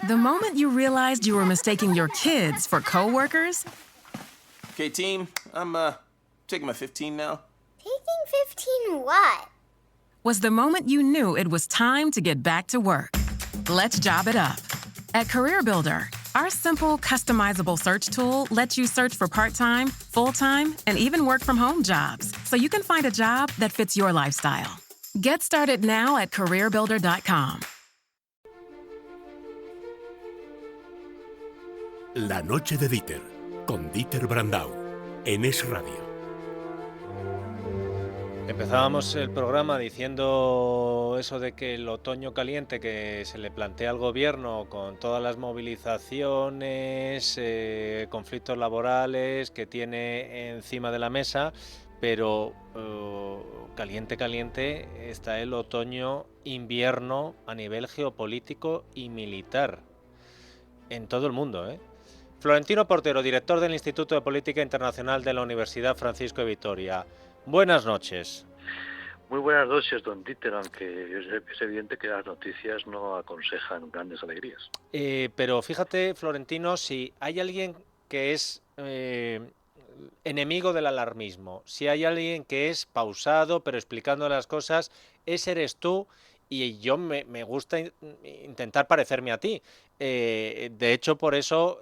The moment you realized you were mistaking your kids for coworkers. Okay, team, I'm taking my 15 now. Taking 15 what? Was the moment you knew it was time to get back to work. Let's job it up. At CareerBuilder, our simple, customizable search tool lets you search for part-time, full-time, and even work-from-home jobs, so you can find a job that fits your lifestyle. Get started now at CareerBuilder.com. La noche de Dieter, con Dieter Brandau, en Es Radio. Empezábamos el programa diciendo eso de que el otoño caliente que se le plantea al gobierno con todas las movilizaciones, conflictos laborales que tiene encima de la mesa, pero caliente está el otoño-invierno a nivel geopolítico y militar en todo el mundo, ¿eh? Florentino Portero, director del Instituto de Política Internacional de la Universidad Francisco de Vitoria. Buenas noches. Muy buenas noches, don Dieter, aunque es evidente que las noticias no aconsejan grandes alegrías. Pero fíjate, Florentino, si hay alguien que es enemigo del alarmismo, si hay alguien que es pausado pero explicando las cosas, ese eres tú. Y yo me gusta intentar parecerme a ti. De hecho, por eso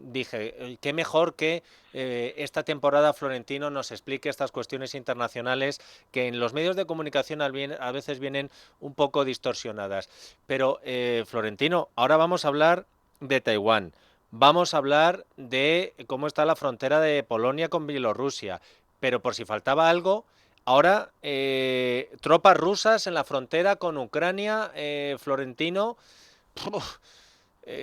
dije, qué mejor que esta temporada Florentino nos explique estas cuestiones internacionales que en los medios de comunicación a veces vienen un poco distorsionadas. Pero, Florentino, ahora vamos a hablar de Taiwán. Vamos a hablar de cómo está la frontera de Polonia con Bielorrusia. Pero por si faltaba algo... Ahora, tropas rusas en la frontera con Ucrania, Florentino.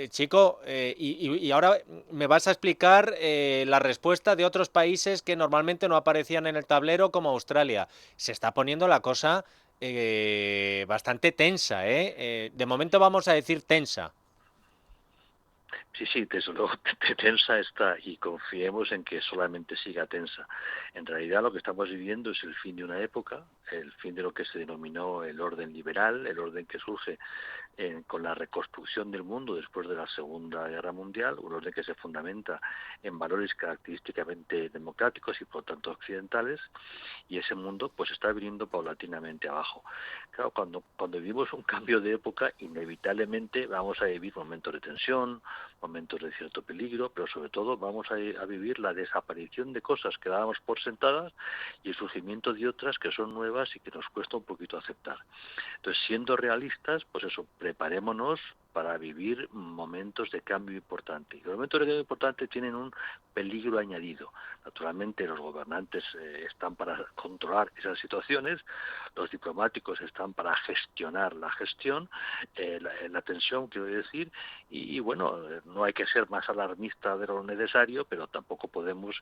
Chico, y ahora me vas a explicar la respuesta de otros países que normalmente no aparecían en el tablero, como Australia. Se está poniendo la cosa bastante tensa, ¿eh? De momento vamos a decir tensa. Sí, desde luego tensa está y confiemos en que solamente siga tensa. En realidad lo que estamos viviendo es el fin de una época, el fin de lo que se denominó el orden liberal, el orden que surge con la reconstrucción del mundo después de la Segunda Guerra Mundial, un orden que se fundamenta en valores característicamente democráticos y por lo tanto occidentales, y ese mundo pues está viniendo paulatinamente abajo. Claro, cuando vivimos un cambio de época, inevitablemente vamos a vivir momentos de tensión, momentos de cierto peligro, pero sobre todo vamos a vivir la desaparición de cosas que dábamos por sentadas y el surgimiento de otras que son nuevas y que nos cuesta un poquito aceptar. Entonces, siendo realistas, pues eso, preparémonos para vivir momentos de cambio importante. Y los momentos de cambio importante tienen un peligro añadido. Naturalmente, los gobernantes están para controlar esas situaciones, los diplomáticos están para gestionar la gestión, la tensión, quiero decir, y bueno, no hay que ser más alarmista de lo necesario, pero tampoco podemos,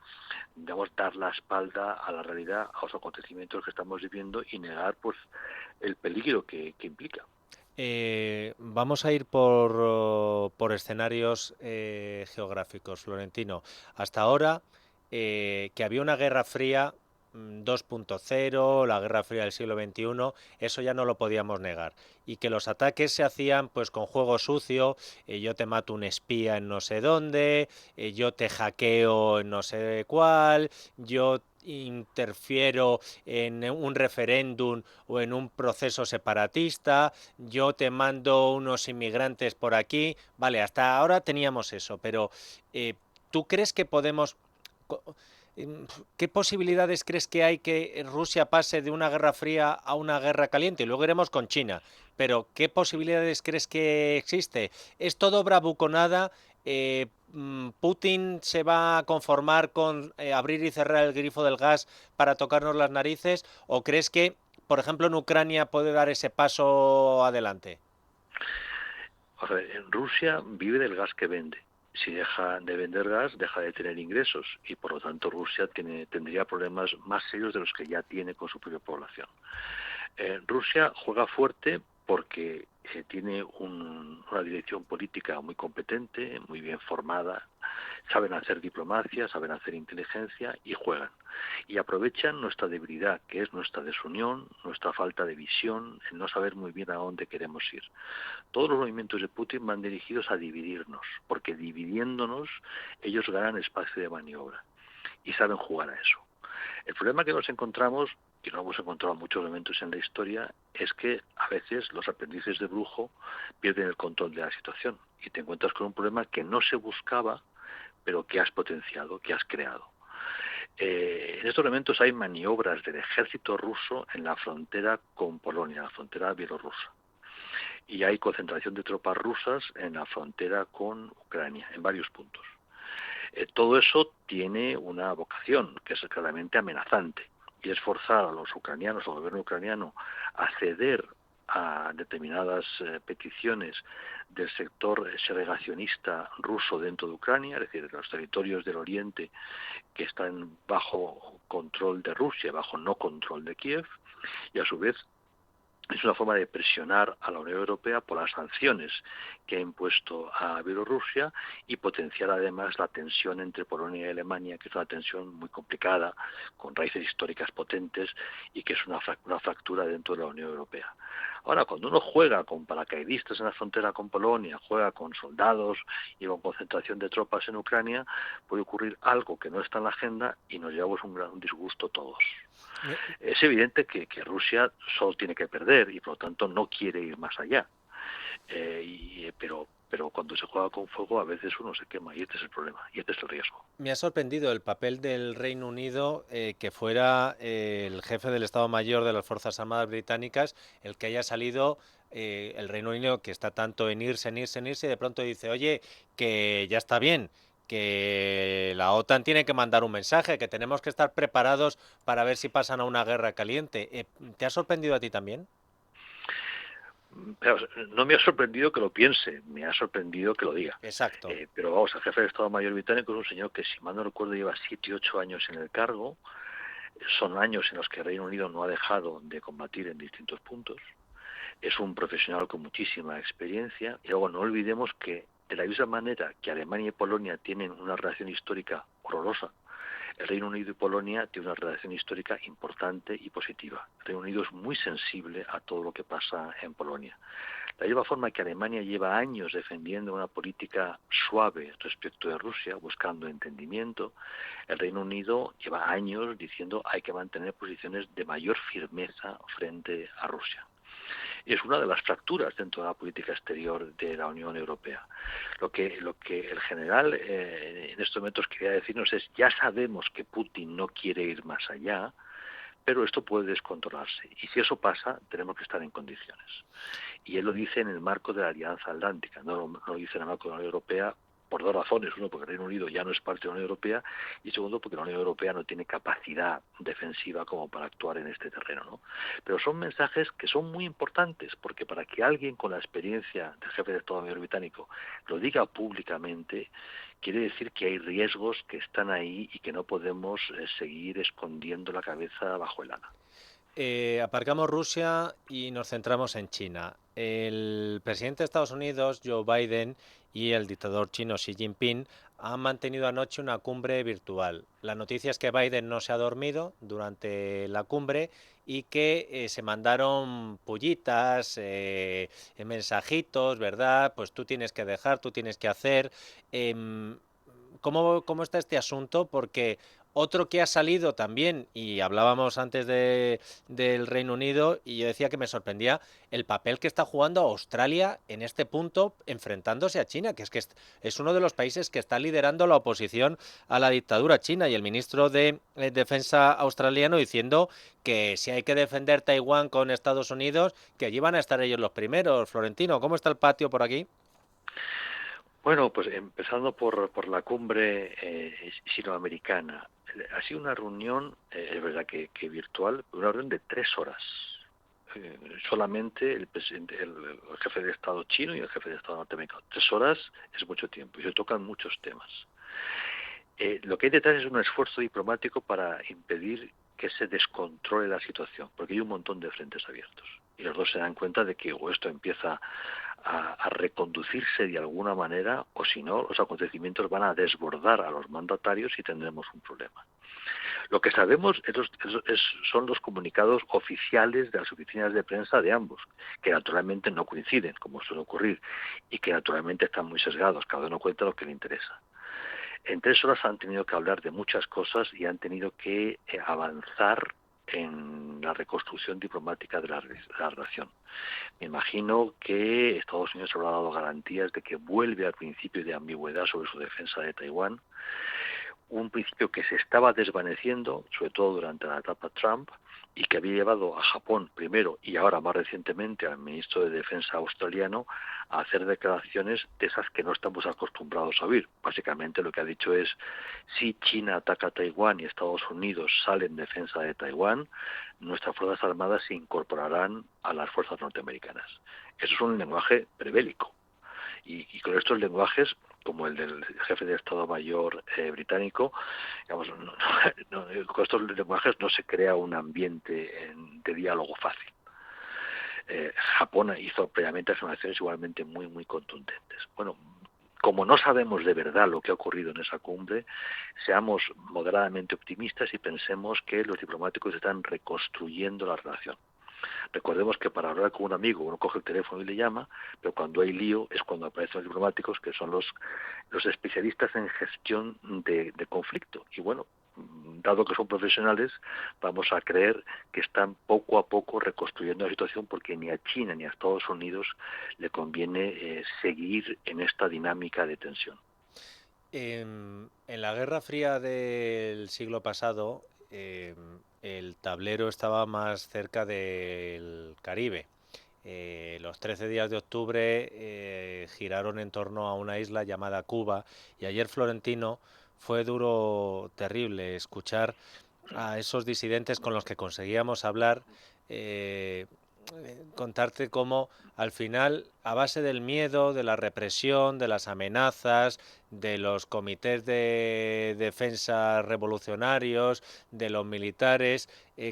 digamos, dar la espalda a la realidad, a los acontecimientos que estamos viviendo y negar pues el peligro que implica. Vamos a ir por escenarios geográficos, Florentino. Hasta ahora, que había una guerra fría 2.0, la guerra fría del siglo XXI, eso ya no lo podíamos negar. Y que los ataques se hacían pues con juego sucio, yo te mato un espía en no sé dónde, yo te hackeo en no sé cuál, yo interfiero en un referéndum o en un proceso separatista, yo te mando unos inmigrantes por aquí. Vale, hasta ahora teníamos eso, pero ¿tú crees que podemos... ¿Qué posibilidades crees que hay que Rusia pase de una guerra fría a una guerra caliente? Y luego iremos con China. Pero ¿qué posibilidades crees que existe? ¿Es todo bravuconada? ¿Putin se va a conformar con abrir y cerrar el grifo del gas para tocarnos las narices? ¿O crees que, por ejemplo, en Ucrania puede dar ese paso adelante? O sea, en Rusia vive del gas que vende. Si deja de vender gas, deja de tener ingresos y por lo tanto Rusia tendría problemas más serios de los que ya tiene con su propia población. Rusia juega fuerte porque tiene una dirección política muy competente, muy bien formada, saben hacer diplomacia, saben hacer inteligencia y juegan. Y aprovechan nuestra debilidad, que es nuestra desunión, nuestra falta de visión, el no saber muy bien a dónde queremos ir. Todos los movimientos de Putin van dirigidos a dividirnos, porque dividiéndonos ellos ganan espacio de maniobra y saben jugar a eso. El problema que nos encontramos, y lo hemos encontrado en muchos momentos en la historia, es que a veces los aprendices de brujo pierden el control de la situación y te encuentras con un problema que no se buscaba, pero que has potenciado, que has creado. En estos momentos hay maniobras del ejército ruso en la frontera con Polonia, la frontera bielorrusa. Y hay concentración de tropas rusas en la frontera con Ucrania, en varios puntos. Todo eso tiene una vocación, que es claramente amenazante, y es forzar a los ucranianos, al gobierno ucraniano, a ceder a determinadas peticiones del sector segregacionista ruso dentro de Ucrania, es decir, los territorios del oriente que están bajo control de Rusia, bajo no control de Kiev, y a su vez es una forma de presionar a la Unión Europea por las sanciones que ha impuesto a Bielorrusia y potenciar además la tensión entre Polonia y Alemania, que es una tensión muy complicada, con raíces históricas potentes y que es una fractura dentro de la Unión Europea. Ahora, cuando uno juega con paracaidistas en la frontera con Polonia, juega con soldados y con concentración de tropas en Ucrania, puede ocurrir algo que no está en la agenda y nos llevamos un disgusto todos. Es evidente que Rusia solo tiene que perder y por lo tanto no quiere ir más allá. Pero cuando se juega con fuego a veces uno se quema y este es el problema y este es el riesgo. Me ha sorprendido el papel del Reino Unido, que fuera el jefe del Estado Mayor de las Fuerzas Armadas británicas el que haya salido. El Reino Unido, que está tanto en irse, y de pronto dice, oye, que ya está bien, que la OTAN tiene que mandar un mensaje, que tenemos que estar preparados para ver si pasan a una guerra caliente. ¿Te ha sorprendido a ti también? Pero no me ha sorprendido que lo piense, me ha sorprendido que lo diga. Exacto. Pero vamos, el jefe del Estado Mayor británico es un señor que, si mal no recuerdo, lleva 7 u 8 años en el cargo. Son años en los que el Reino Unido no ha dejado de combatir en distintos puntos. Es un profesional con muchísima experiencia. Y luego no olvidemos que, de la misma manera que Alemania y Polonia tienen una relación histórica horrorosa, el Reino Unido y Polonia tienen una relación histórica importante y positiva. El Reino Unido es muy sensible a todo lo que pasa en Polonia. De la misma forma que Alemania lleva años defendiendo una política suave respecto de Rusia, buscando entendimiento, el Reino Unido lleva años diciendo hay que mantener posiciones de mayor firmeza frente a Rusia. Es una de las fracturas dentro de la política exterior de la Unión Europea. Lo que el general en estos momentos quería decirnos es, ya sabemos que Putin no quiere ir más allá, pero esto puede descontrolarse. Y si eso pasa, tenemos que estar en condiciones. Y él lo dice en el marco de la Alianza Atlántica, no lo dice en el marco de la Unión Europea, por dos razones. Uno, porque el Reino Unido ya no es parte de la Unión Europea, y segundo, porque la Unión Europea no tiene capacidad defensiva como para actuar en este terreno, ¿no? Pero son mensajes que son muy importantes, porque para que alguien con la experiencia del jefe de Estado Mayor británico lo diga públicamente, quiere decir que hay riesgos que están ahí y que no podemos seguir escondiendo la cabeza bajo el ala. Aparcamos Rusia y nos centramos en China. El presidente de Estados Unidos, Joe Biden, y el dictador chino Xi Jinping han mantenido anoche una cumbre virtual. La noticia es que Biden no se ha dormido durante la cumbre y que se mandaron pullitas, mensajitos, ¿verdad? Pues tú tienes que dejar, tú tienes que hacer. ¿Cómo está este asunto? Porque otro que ha salido también, y hablábamos antes del Reino Unido, y yo decía que me sorprendía el papel que está jugando Australia en este punto, enfrentándose a China, que es uno de los países que está liderando la oposición a la dictadura china, y el ministro de Defensa australiano diciendo que si hay que defender Taiwán con Estados Unidos, que allí van a estar ellos los primeros. Florentino, ¿cómo está el patio por aquí? Bueno, pues empezando por la cumbre sinoamericana. Ha sido una reunión, es verdad que virtual, una reunión de 3 horas. Solamente el jefe de Estado chino y el jefe de Estado norteamericano. 3 horas es mucho tiempo y se tocan muchos temas. Lo que hay detrás es un esfuerzo diplomático para impedir que se descontrole la situación, porque hay un montón de frentes abiertos. y los dos se dan cuenta de que o esto empieza a reconducirse de alguna manera, o si no, los acontecimientos van a desbordar a los mandatarios y tendremos un problema. Lo que sabemos son los comunicados oficiales de las oficinas de prensa de ambos, que naturalmente no coinciden, como suele ocurrir, y que naturalmente están muy sesgados, cada uno cuenta lo que le interesa. En 3 horas han tenido que hablar de muchas cosas y han tenido que avanzar en la reconstrucción diplomática de la relación. Me imagino que Estados Unidos habrá dado garantías de que vuelve al principio de ambigüedad sobre su defensa de Taiwán, un principio que se estaba desvaneciendo, sobre todo durante la etapa Trump, y que había llevado a Japón primero y ahora más recientemente al ministro de Defensa australiano a hacer declaraciones de esas que no estamos acostumbrados a oír. Básicamente lo que ha dicho es, si China ataca a Taiwán y Estados Unidos sale en defensa de Taiwán, nuestras Fuerzas Armadas se incorporarán a las fuerzas norteamericanas. Eso es un lenguaje prebélico. Y con estos lenguajes, como el del jefe de Estado Mayor británico, digamos, con estos lenguajes no se crea un ambiente de diálogo fácil. Japón hizo previamente afirmaciones igualmente muy, muy contundentes. Bueno, como no sabemos de verdad lo que ha ocurrido en esa cumbre, seamos moderadamente optimistas y pensemos que los diplomáticos están reconstruyendo la relación. Recordemos que para hablar con un amigo uno coge el teléfono y le llama, pero cuando hay lío es cuando aparecen los diplomáticos, que son los especialistas en gestión de conflicto. Y bueno, dado que son profesionales, vamos a creer que están poco a poco reconstruyendo la situación, porque ni a China ni a Estados Unidos le conviene seguir en esta dinámica de tensión. En la Guerra Fría del siglo pasado, el tablero estaba más cerca del Caribe. Los 13 días de octubre giraron en torno a una isla llamada Cuba, y ayer, Florentino, fue duro, terrible, escuchar a esos disidentes con los que conseguíamos hablar, contarte cómo al final, a base del miedo, de la represión, de las amenazas, de los comités de defensa revolucionarios, de los militares,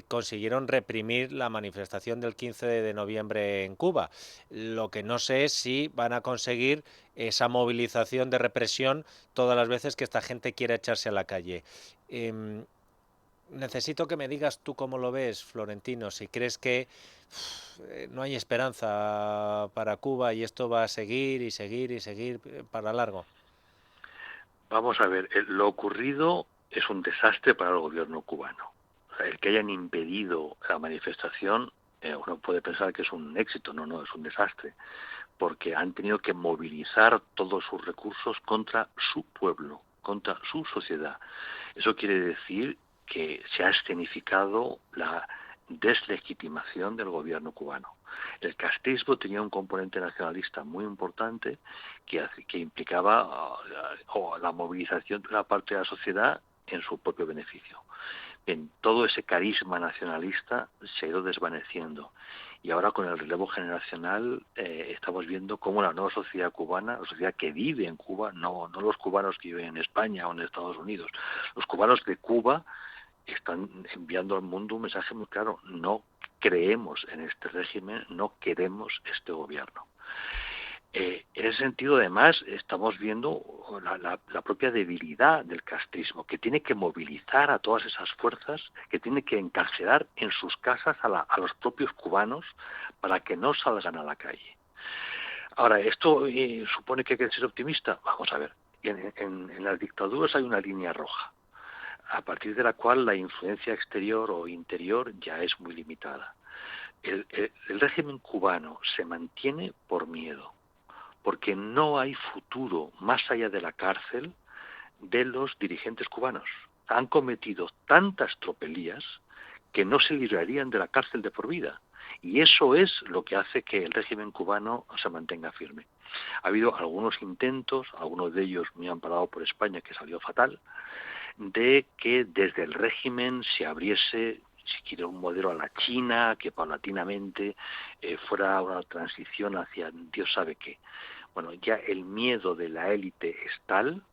consiguieron reprimir la manifestación del 15 de noviembre en Cuba. Lo que no sé es si van a conseguir esa movilización de represión todas las veces que esta gente quiera echarse a la calle. Necesito que me digas tú cómo lo ves, Florentino, si crees que no hay esperanza para Cuba y esto va a seguir y seguir y seguir para largo. Vamos a ver, lo ocurrido es un desastre para el gobierno cubano. O sea, el que hayan impedido la manifestación, uno puede pensar que es un éxito, no, es un desastre, porque han tenido que movilizar todos sus recursos contra su pueblo, contra su sociedad. Eso quiere decir que se ha escenificado la deslegitimación del gobierno cubano. El castrismo tenía un componente nacionalista muy importante que implicaba la movilización de una parte de la sociedad en su propio beneficio. Bien, todo ese carisma nacionalista se ha ido desvaneciendo, y ahora con el relevo generacional estamos viendo cómo la nueva sociedad cubana, la sociedad que vive en Cuba, no los cubanos que viven en España o en Estados Unidos, los cubanos de Cuba están enviando al mundo un mensaje muy claro: no creemos en este régimen, no queremos este gobierno. En ese sentido, además, estamos viendo la propia debilidad del castrismo, que tiene que movilizar a todas esas fuerzas, que tiene que encarcelar en sus casas a los propios cubanos para que no salgan a la calle. Ahora, ¿esto supone que hay que ser optimista? Vamos a ver, en las dictaduras hay una línea roja, a partir de la cual la influencia exterior o interior ya es muy limitada. El régimen cubano se mantiene por miedo, porque no hay futuro más allá de la cárcel de los dirigentes cubanos. Han cometido tantas tropelías que no se librarían de la cárcel de por vida. Y eso es lo que hace que el régimen cubano se mantenga firme. Ha habido algunos intentos, algunos de ellos muy amparados por España, que salió fatal, de que desde el régimen se abriese, si quiere, un modelo a la China, que paulatinamente fuera una transición hacia Dios sabe qué. Bueno, ya el miedo de la élite es tal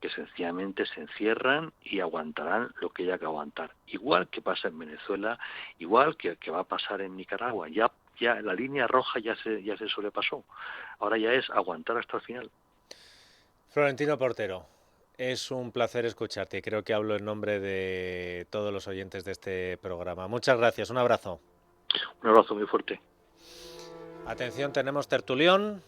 que sencillamente se encierran y aguantarán lo que haya que aguantar. Igual que pasa en Venezuela, igual que va a pasar en Nicaragua. Ya ya la línea roja ya se sobrepasó. Ahora ya es aguantar hasta el final. Florentino Portero, es un placer escucharte y creo que hablo en nombre de todos los oyentes de este programa. Muchas gracias, un abrazo. Un abrazo muy fuerte. Atención, tenemos tertulión,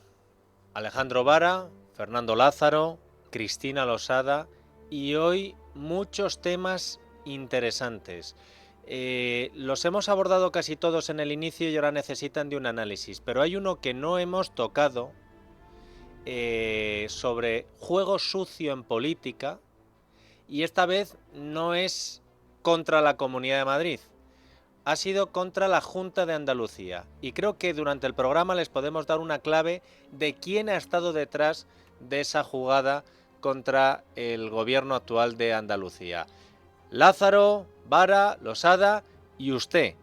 Alejandro Vara, Fernando Lázaro, Cristina Losada y hoy muchos temas interesantes. Los hemos abordado casi todos en el inicio y ahora necesitan de un análisis, pero hay uno que no hemos tocado sobre juego sucio en política y esta vez no es contra la Comunidad de Madrid, ha sido contra la Junta de Andalucía y creo que durante el programa les podemos dar una clave de quién ha estado detrás de esa jugada contra el gobierno actual de Andalucía. Lázaro, Vara, Losada y usted,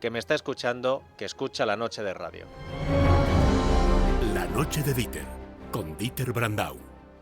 que me está escuchando, que escucha La Noche de Radio. La Noche de Dieter, con Dieter Brandau,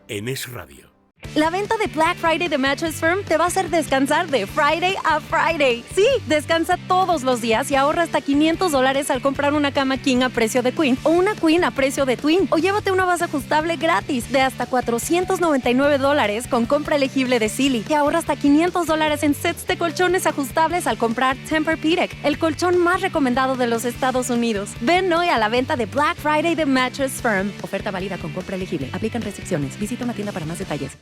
en Es Radio. La venta de Black Friday de Mattress Firm te va a hacer descansar de Friday a Friday. Sí, descansa todos los días y ahorra hasta $500 al comprar una cama King a precio de Queen o una Queen a precio de Twin. O llévate una base ajustable gratis de hasta $499 con compra elegible de Sealy. Y ahorra hasta $500 en sets de colchones ajustables al comprar Tempur-Pedic, el colchón más recomendado de los Estados Unidos. Ven hoy a la venta de Black Friday de Mattress Firm. Oferta válida con compra elegible. Aplican restricciones. Visita una tienda para más detalles.